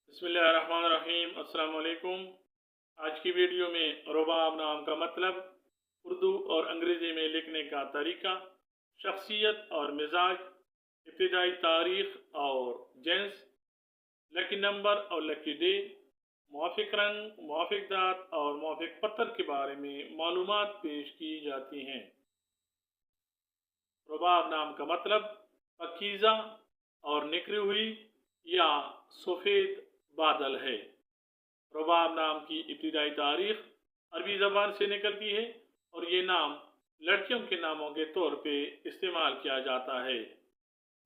बिस्मिल्लाहिर्रहमानिर्रहीम। अस्सलाम वालेकुम। आज की वीडियो में रुबाब नाम का मतलब, उर्दू और अंग्रेज़ी में लिखने का तरीका, शख्सियत और मिजाज, इब्तिदाई तारीख़ और जेंस, लकी नंबर और लकी डे, मुआफ़िक रंग, मुआफ़िक दात और मुआफ़िक पत्थर के बारे में मालूमात पेश की जाती हैं। रुबाब नाम का मतलब पकीज़ा और निखरी हुई या सफ़ेद बादल है। रुबाब नाम की इब्तिदाई तारीख़ अरबी ज़बान से निकलती है और ये नाम लड़कियों के नामों के तौर पे इस्तेमाल किया जाता है।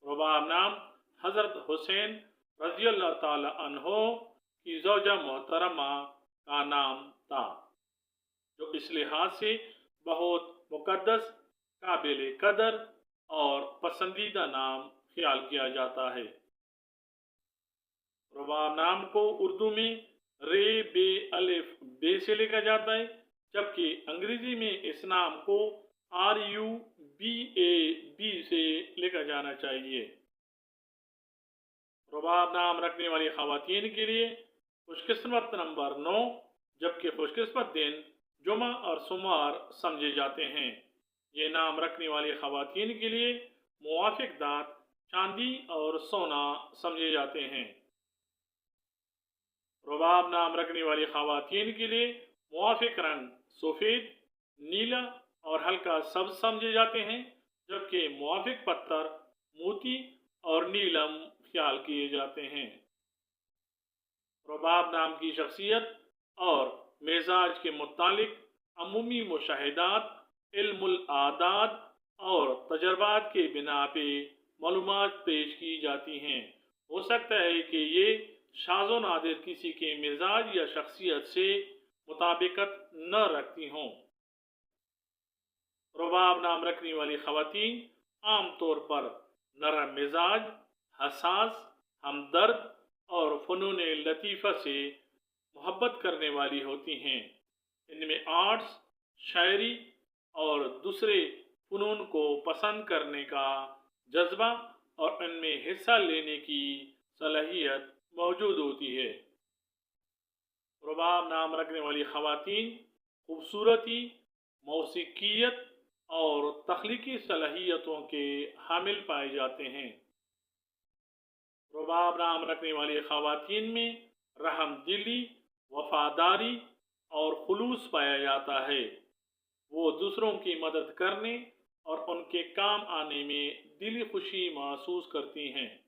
रुबाब नाम हज़रत हुसैन रज़ियल्लाहु ताला अन्हो की ज़ौजा मोहतरमा का नाम था, जो इस लिहाज से बहुत मुक़द्दस, काबिल कदर और पसंदीदा नाम ख्याल किया जाता है। रुबाब नाम को उर्दू में रे बे अलिफ बे से लिखा जाता है, जबकि अंग्रेजी में इस नाम को RUBAB से लिखा जाना चाहिए। रुबाब नाम रखने वाली ख़वातीन के लिए खुशकिस्मत नंबर 9, जबकि खुशकिस्मत दिन जुमा और सोमवार समझे जाते हैं। ये नाम रखने वाली ख़वातीन के लिए मुआफ़िक दात चांदी और सोना समझे जाते हैं। रुबाब नाम रखने वाली ख़वातीन के लिए मुआफ़िक रंग सफ़ेद, नीला और हल्का सब्ज़ समझे जाते हैं, जबकि मुआफ़िक पत्थर मोती और नीलम ख्याल किए जाते हैं। रुबाब नाम की शख्सियत और मिजाज के मुतालिक अमूमी मुशाहिदात, इल्मुल आदात और तजर्बात के बिना पे मालूमात पेश की जाती हैं। हो सकता है कि ये शाज़ो नादिर किसी के मिजाज या शख्सियत से मुताबिकत न रखती हों। रुबाब नाम रखने वाली ख़वातीन आम तौर पर नरम मिजाज, हसास, हमदर्द और फ़नून लतीफ़ा से मोहब्बत करने वाली होती हैं। इनमें आर्ट्स, शायरी और दूसरे फ़नून को पसंद करने का जज्बा और इनमें हिस्सा लेने की सलाहियत मौजूद होती है। रुबाब नाम रखने वाली ख़वातीन खूबसूरती, मौसीकियत और तख्लीकी सलाहियतों के हामिल पाए जाते हैं। रुबाब नाम रखने वाली ख़वातीन में रहमदिली, वफादारी और खुलूस पाया जाता है। वो दूसरों की मदद करने और उनके काम आने में दिली खुशी महसूस करती हैं।